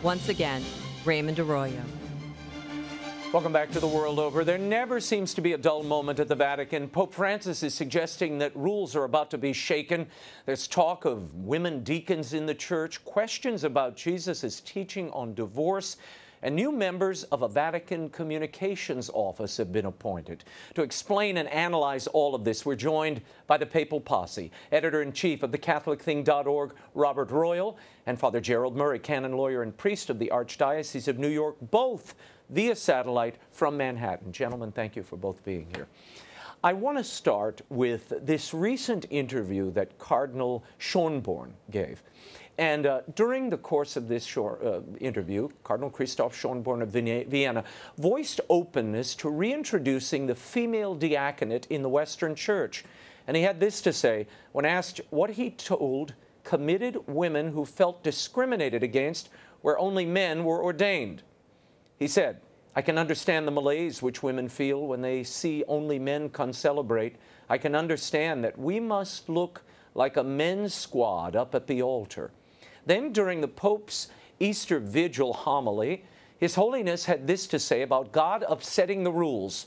Once again, Raymond Arroyo. Welcome back to The World Over. There never seems to be a dull moment at the Vatican. Pope Francis is suggesting that rules are about to be shaken. There's talk of women deacons in the church, questions about Jesus' teaching on divorce, and new members of a Vatican communications office have been appointed. To explain and analyze all of this, we're joined by the Papal Posse, editor-in-chief of thecatholicthing.org, Robert Royal, and Father Gerald Murray, canon lawyer and priest of the Archdiocese of New York, both via satellite from Manhattan. Gentlemen, thank you for both being here. I want to start with this recent interview that Cardinal Schönborn gave. And during the course of this interview, Cardinal Christoph Schönborn of Vienna voiced openness to reintroducing the female diaconate in the Western Church. And he had this to say when asked what he told committed women who felt discriminated against where only men were ordained. He said, "I can understand the malaise which women feel when they see only men concelebrate. I can understand that we must look like a men's squad up at the altar." Then, during the Pope's Easter Vigil homily, His Holiness had this to say about God upsetting the rules.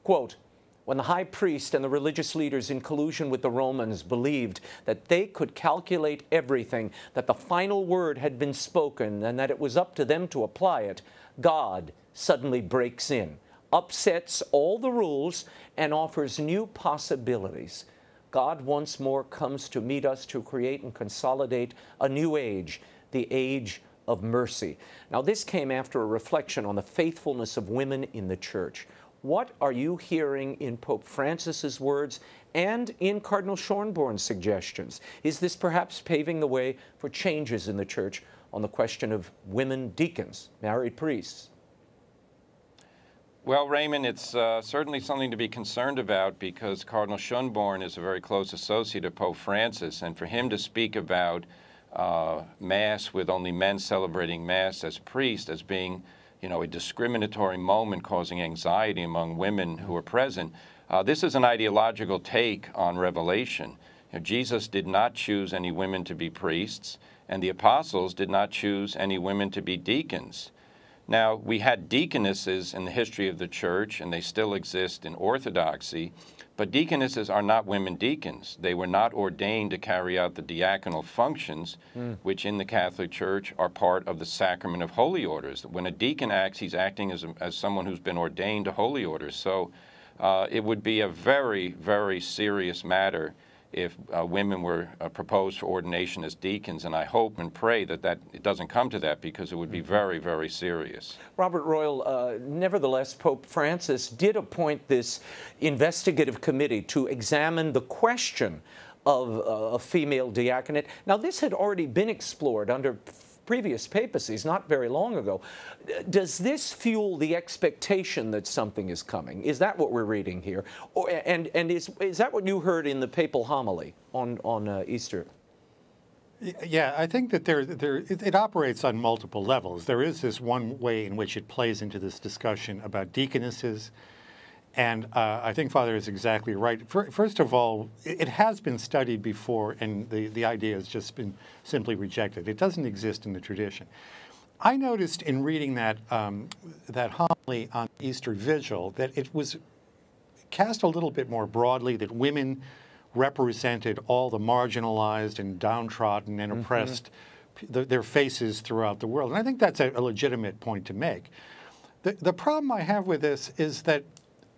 Quote, "When the high priest and the religious leaders in collusion with the Romans believed that they could calculate everything, that the final word had been spoken, and that it was up to them to apply it, God suddenly breaks in, upsets all the rules, and offers new possibilities. God once more comes to meet us to create and consolidate a new age, the age of mercy." Now, this came after a reflection on the faithfulness of women in the Church. What are you hearing in Pope Francis's words and in Cardinal Schönborn's suggestions? Is this perhaps paving the way for changes in the Church on the question of women deacons, married priests? Well, Raymond, it's certainly something to be concerned about because Cardinal Schönborn is a very close associate of Pope Francis, and for him to speak about Mass with only men celebrating Mass as priests as being, a discriminatory moment causing anxiety among women who are present, this is an ideological take on revelation. Jesus did not choose any women to be priests, and the apostles did not choose any women to be deacons. Now, we had deaconesses in the history of the Church, and they still exist in Orthodoxy, but deaconesses are not women deacons. They were not ordained to carry out the diaconal functions, which in the Catholic Church are part of the sacrament of holy orders. When a deacon acts, he's acting as someone who's been ordained to holy orders. So it would be a very, very serious matter if women were proposed for ordination as deacons, and I hope and pray that it doesn't come to that because it would be very, very serious. Robert Royal, nevertheless, Pope Francis did appoint this investigative committee to examine the question of a female diaconate. Now, this had already been explored under previous papacies not very long ago. Does this fuel the expectation that something is coming? Is that what we're reading here? And is that what you heard in the papal homily on Easter? Yeah, I think that it operates on multiple levels. There is this one way in which it plays into this discussion about deaconesses, and I think Father is exactly right. First of all, it has been studied before, and the idea has just been simply rejected. It doesn't exist in the tradition. I noticed in reading that homily on Easter Vigil that it was cast a little bit more broadly, that women represented all the marginalized and downtrodden and oppressed, their faces throughout the world. And I think that's a legitimate point to make. The problem I have with this is that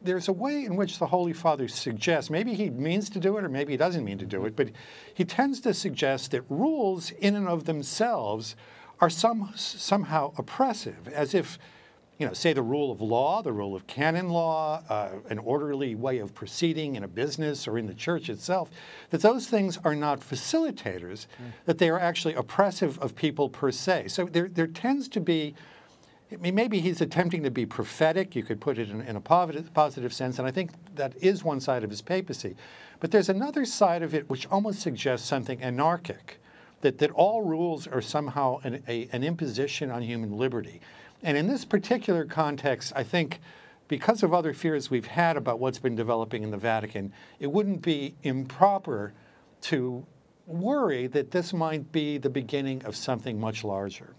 there's a way in which the Holy Father suggests, maybe he means to do it or maybe he doesn't mean to do it, but he tends to suggest that rules in and of themselves are somehow oppressive, as if, say the rule of law, the rule of canon law, an orderly way of proceeding in a business or in the church itself, that those things are not facilitators, that they are actually oppressive of people per se. So there tends to be, maybe he's attempting to be prophetic, you could put it in a positive sense, and I think that is one side of his papacy. But there's another side of it which almost suggests something anarchic, that all rules are somehow an imposition on human liberty. And in this particular context, I think because of other fears we've had about what's been developing in the Vatican, it wouldn't be improper to worry that this might be the beginning of something much larger.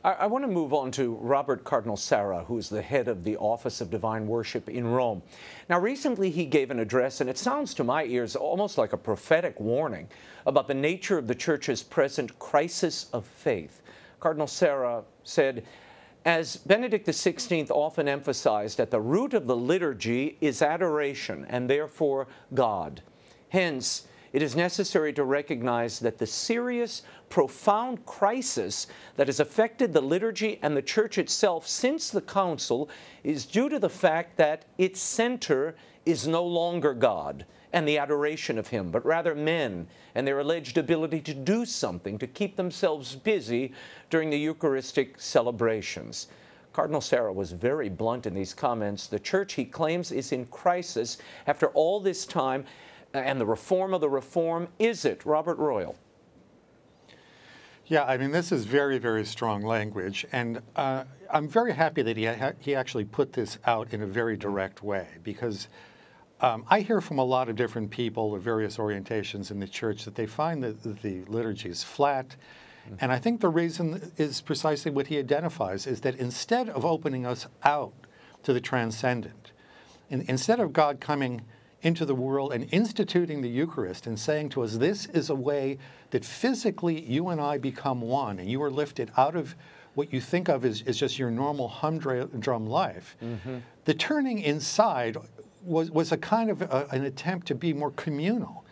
I want to move on to Robert Cardinal Serra, who is the head of the Office of Divine Worship in Rome. Now, recently he gave an address, and it sounds to my ears almost like a prophetic warning about the nature of the Church's present crisis of faith. Cardinal Serra said, as Benedict XVI often emphasized, at the root of the liturgy is adoration, and therefore God. Hence, it is necessary to recognize that the serious, profound crisis that has affected the liturgy and the Church itself since the Council is due to the fact that its center is no longer God and the adoration of Him, but rather men and their alleged ability to do something to keep themselves busy during the Eucharistic celebrations. Cardinal Serra was very blunt in these comments. The Church, he claims, is in crisis after all this time, and the reform of the reform, is it? Robert Royal. Yeah, I mean, this is very, very strong language, and I'm very happy that he actually put this out in a very direct way, because I hear from a lot of different people of various orientations in the Church that they find that the liturgy is flat, and I think the reason is precisely what he identifies, is that instead of opening us out to the transcendent, instead of God coming into the world and instituting the Eucharist and saying to us, this is a way that physically you and I become one, and you are lifted out of what you think of as just your normal humdrum life. The turning inside was a kind of an attempt to be more communal.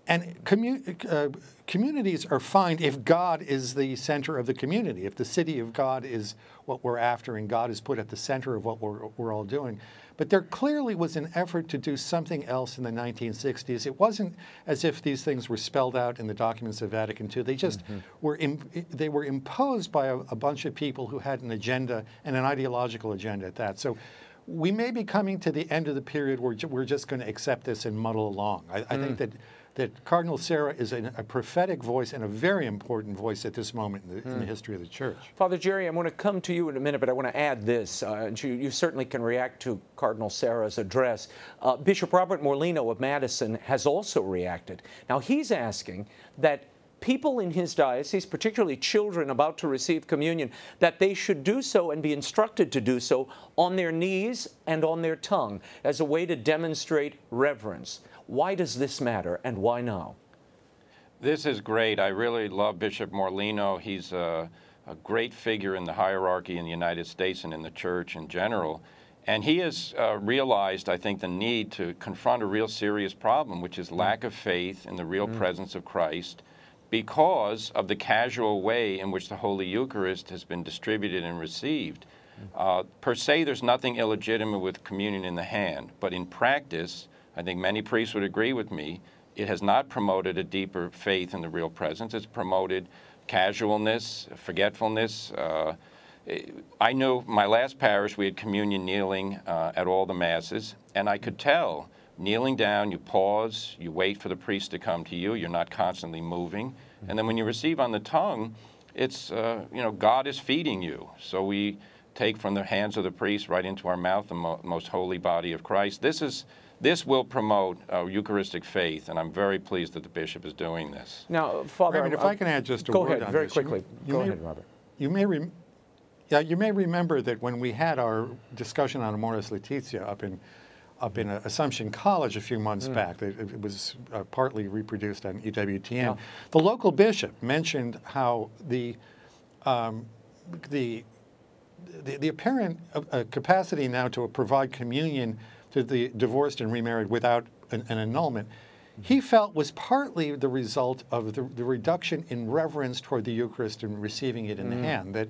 And communities are fine if God is the center of the community, if the city of God is what we're after and God is put at the center of what we're all doing. But there clearly was an effort to do something else in the 1960s. It wasn't as if these things were spelled out in the documents of Vatican II. They just were imposed by a bunch of people who had an agenda, and an ideological agenda at that. So we may be coming to the end of the period where we're just going to accept this and muddle along. I think that Cardinal Serra is a prophetic voice and a very important voice at this moment in the history of the Church. Father Jerry, I'm going to come to you in a minute, but I want to add this, and you certainly can react to Cardinal Serra's address. Bishop Robert Morlino of Madison has also reacted. Now, he's asking that people in his diocese, particularly children about to receive communion, that they should do so and be instructed to do so on their knees and on their tongue as a way to demonstrate reverence. Why does this matter, and why now? This is great. I really love Bishop Morlino. He's a great figure in the hierarchy in the United States and in the Church in general. And he has realized, I think, the need to confront a real serious problem, which is lack of faith in the real presence of Christ, because of the casual way in which the Holy Eucharist has been distributed and received. Per se, there's nothing illegitimate with communion in the hand, but in practice, I think many priests would agree with me, it has not promoted a deeper faith in the real presence. It's promoted casualness, forgetfulness. I know my last parish, we had communion kneeling at all the Masses, and I could tell, kneeling down, you pause, you wait for the priest to come to you, you're not constantly moving. And then when you receive on the tongue, it's, God is feeding you. So we take from the hands of the priest right into our mouth the most holy body of Christ. This will promote Eucharistic faith, and I'm very pleased that the bishop is doing this. Now, Father, Raymond, if I can add just a go word ahead, on very this. quickly. Go ahead, Robert. You may remember that when we had our discussion on Amoris Laetitia up in Assumption College a few months back, it was partly reproduced on EWTN. The local bishop mentioned how the apparent capacity now to provide communion to the divorced and remarried without an annulment, he felt was partly the result of the reduction in reverence toward the Eucharist and receiving it in the hand. That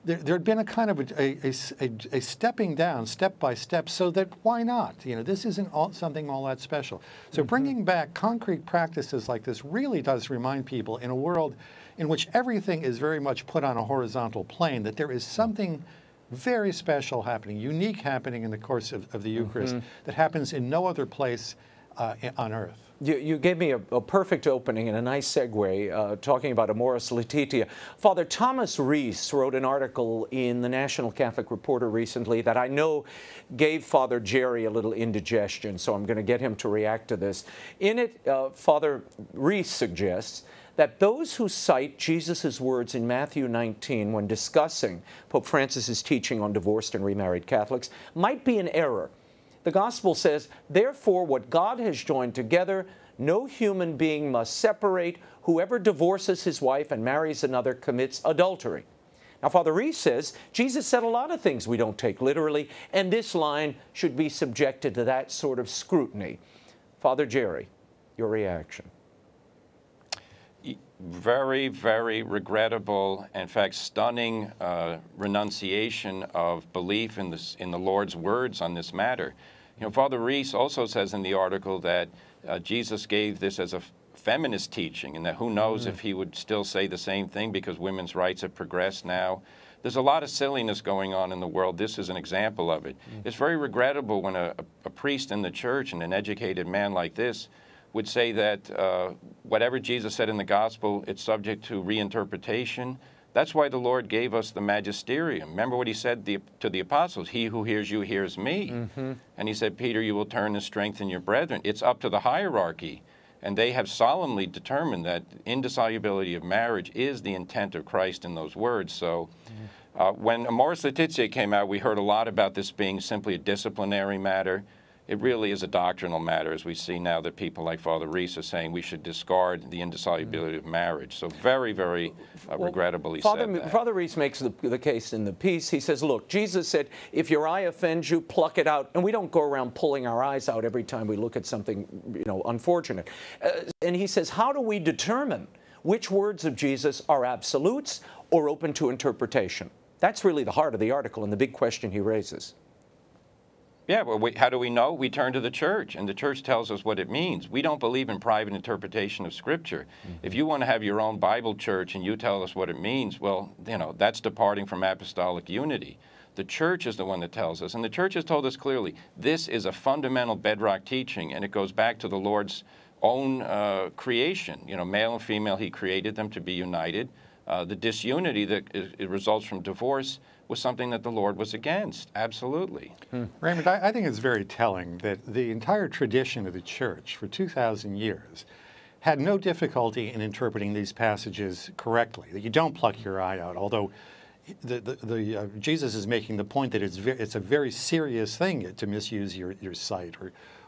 there had been a kind of a stepping down, step by step, so that why not? This isn't something all that special. So bringing back concrete practices like this really does remind people, in a world in which everything is very much put on a horizontal plane, that there is something very special happening, unique happening in the course of the Eucharist that happens in no other place on earth. You gave me a perfect opening and a nice segue talking about Amoris Laetitia. Father Thomas Rees wrote an article in the National Catholic Reporter recently that I know gave Father Jerry a little indigestion, so I'm going to get him to react to this. In it, Father Rees suggests that those who cite Jesus' words in Matthew 19 when discussing Pope Francis's teaching on divorced and remarried Catholics might be in error. The Gospel says, "Therefore, what God has joined together, no human being must separate. Whoever divorces his wife and marries another commits adultery." Now, Father Reese says Jesus said a lot of things we don't take literally, and this line should be subjected to that sort of scrutiny. Father Jerry, your reaction? Very, very regrettable, in fact, stunning renunciation of belief in the Lord's words on this matter. You know, Father Reese also says in the article that Jesus gave this as a feminist teaching, and that who knows if he would still say the same thing because women's rights have progressed now. There's a lot of silliness going on in the world. This is an example of it. It's very regrettable when a priest in the church and an educated man like this would say that whatever Jesus said in the gospel, it's subject to reinterpretation. That's why the Lord gave us the magisterium. Remember what he said to the apostles, "He who hears you hears me." And he said, "Peter, you will turn and strengthen your brethren." It's up to the hierarchy. And they have solemnly determined that indissolubility of marriage is the intent of Christ in those words. So when Amoris Laetitia came out, we heard a lot about this being simply a disciplinary matter. It really is a doctrinal matter, as we see now that people like Father Reese are saying we should discard the indissolubility of marriage. So very, very regrettably said that. Father Reese makes the case in the piece. He says, look, Jesus said, if your eye offends you, pluck it out. And we don't go around pulling our eyes out every time we look at something, unfortunate. And he says, how do we determine which words of Jesus are absolutes or open to interpretation? That's really the heart of the article and the big question he raises. Yeah, well, how do we know? We turn to the church, and the church tells us what it means. We don't believe in private interpretation of Scripture. If you want to have your own Bible church and you tell us what it means, well, that's departing from apostolic unity. The church is the one that tells us, and the church has told us clearly, this is a fundamental bedrock teaching, and it goes back to the Lord's own creation. Male and female, he created them to be united. The disunity that it results from divorce was something that the Lord was against. Absolutely. Raymond, I think it's very telling that the entire tradition of the Church for 2,000 years had no difficulty in interpreting these passages correctly, that you don't pluck your eye out, although Jesus is making the point that it's a very serious thing to misuse your sight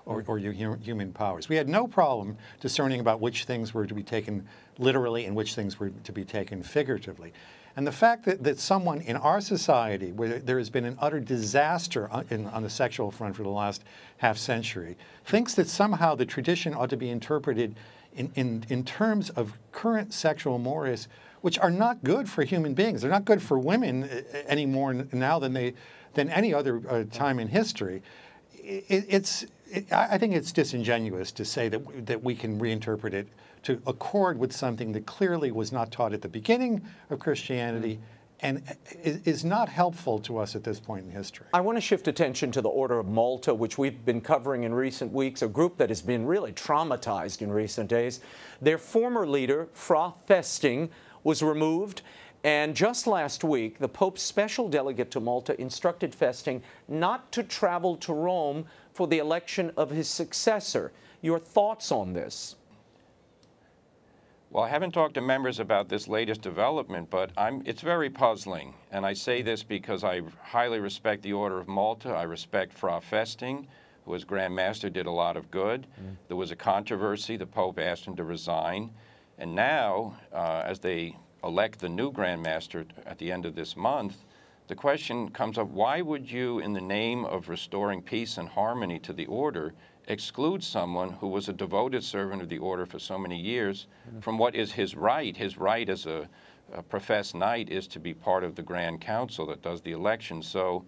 or your human powers. We had no problem discerning about which things were to be taken literally and which things were to be taken figuratively. And the fact that someone in our society, where there has been an utter disaster on the sexual front for the last half century, thinks that somehow the tradition ought to be interpreted in terms of current sexual mores, which are not good for human beings. They're not good for women any more now than any other time in history. I think it's disingenuous to say that we can reinterpret it to accord with something that clearly was not taught at the beginning of Christianity and is not helpful to us at this point in history. I want to shift attention to the Order of Malta, which we've been covering in recent weeks, a group that has been really traumatized in recent days. Their former leader, Fra Festing, was removed. And just last week, the Pope's special delegate to Malta instructed Festing not to travel to Rome for the election of his successor. Your thoughts on this? Well, I haven't talked to members about this latest development, but it's very puzzling. And I say this because I highly respect the Order of Malta. I respect Fra Festing, who as Grand Master did a lot of good. There was a controversy. The Pope asked him to resign. And now, as they elect the new Grand Master at the end of this month, the question comes up, why would you, in the name of restoring peace and harmony to the order, exclude someone who was a devoted servant of the order for so many years from what is his right? His right as a professed knight is to be part of the Grand Council that does the election. So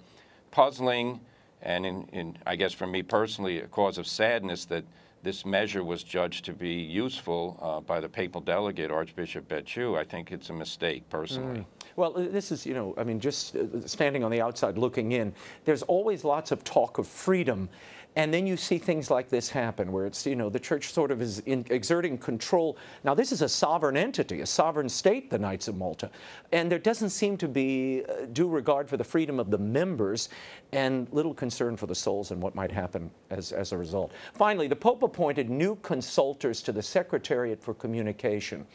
puzzling, and I guess for me personally, a cause of sadness that this measure was judged to be useful by the papal delegate, Archbishop Becciu. I think it's a mistake, personally. Well, this is, just standing on the outside looking in, there's always lots of talk of freedom. And then you see things like this happen, where it's, the church sort of is exerting control. Now, this is a sovereign entity, a sovereign state, the Knights of Malta. And there doesn't seem to be due regard for the freedom of the members and little concern for the souls and what might happen as a result. Finally, the Pope appointed new consultors to the Secretariat for Communication,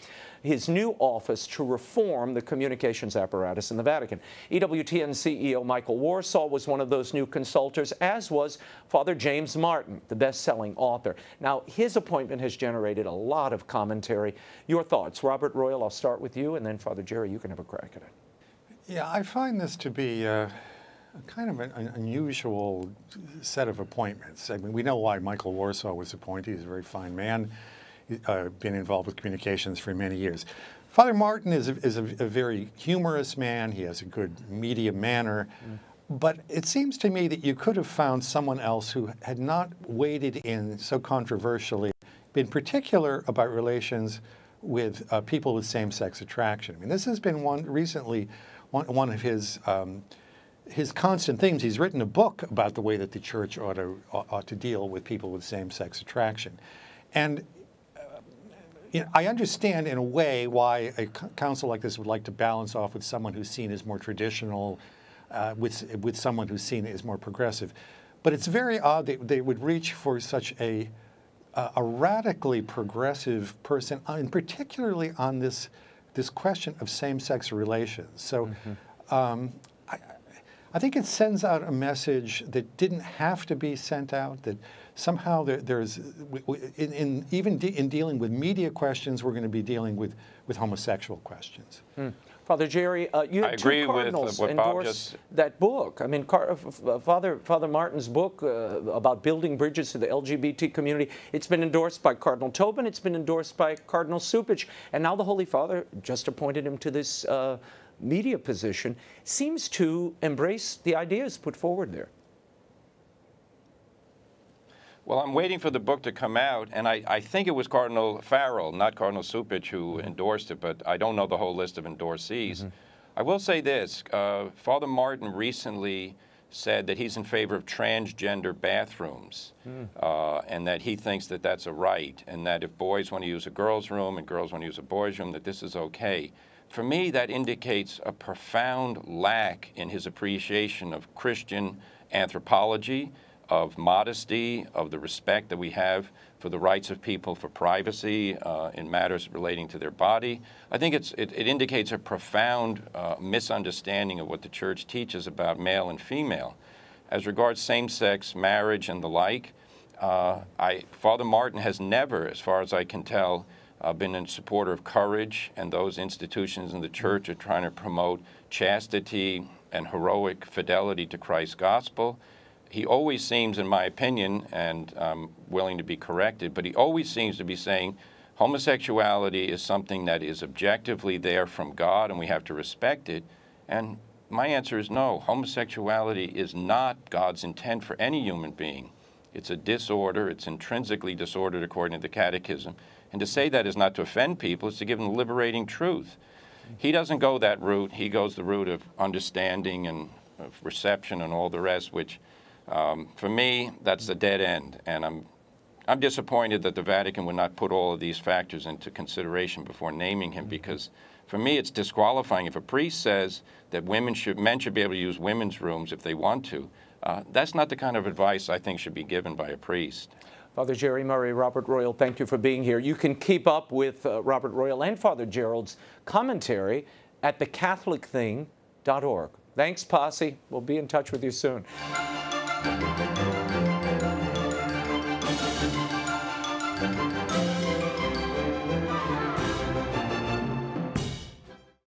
his new office to reform the communications apparatus in the Vatican. EWTN CEO Michael Warsaw was one of those new consultors, as was Father James Martin, the best-selling author. Now, his appointment has generated a lot of commentary. Your thoughts? Robert Royal, I'll start with you, and then Father Jerry, you can have a crack at it. Yeah, I find this to be kind of an unusual set of appointments. I mean, we know why Michael Warsaw was appointed. He's a very fine man. Been involved with communications for many years. Father Martin is a very humorous man. He has a good media manner. But it seems to me that you could have found someone else who had not waded in so controversially, in particular about relations with people with same-sex attraction. I mean, this has been one of his constant themes. He's written a book about the way that the church ought to deal with people with same-sex attraction. And I understand in a way why a council like this would like to balance off with someone who's seen as more traditional, with someone who's seen as more progressive. But it's very odd that they would reach for such a radically progressive person, and particularly on this question of same-sex relations. So I think it sends out a message that didn't have to be sent out, that somehow there's, even in dealing with media questions, we're going to be dealing with homosexual questions. Father Jerry, you had two cardinals endorse that book. I mean, Father Martin's book about building bridges to the LGBT community, it's been endorsed by Cardinal Tobin, it's been endorsed by Cardinal Cupich, and now the Holy Father just appointed him to this media position. Seems to embrace the ideas put forward there. Well, I'm waiting for the book to come out, and I think it was Cardinal Farrell, not Cardinal Cupich, who endorsed it, but I don't know the whole list of endorsees. I will say this. Father Martin recently said that he's in favor of transgender bathrooms, and that he thinks that that's a right, and that if boys want to use a girl's room and girls want to use a boy's room, that this is okay. For me, that indicates a profound lack in his appreciation of Christian anthropology, of modesty, of the respect that we have for the rights of people for privacy in matters relating to their body. I think it indicates a profound misunderstanding of what the Church teaches about male and female. As regards same-sex marriage and the like, Father Martin has never, as far as I can tell, been a supporter of courage, and those institutions in the Church are trying to promote chastity and heroic fidelity to Christ's gospel. He always seems, in my opinion, and I'm willing to be corrected, but he always seems to be saying homosexuality is something that is objectively there from God and we have to respect it. And my answer is no. Homosexuality is not God's intent for any human being. It's a disorder. It's intrinsically disordered according to the Catechism. And to say that is not to offend people, it's to give them the liberating truth. He doesn't go that route. He goes the route of understanding and of reception and all the rest, which for me, that's a dead end, and I'm disappointed that the Vatican would not put all of these factors into consideration before naming him, because for me it's disqualifying. If a priest says that men should be able to use women's rooms if they want to, that's not the kind of advice I think should be given by a priest. Father Jerry Murray, Robert Royal, thank you for being here. You can keep up with Robert Royal and Father Gerald's commentary at thecatholicthing.org. Thanks, Posse. We'll be in touch with you soon.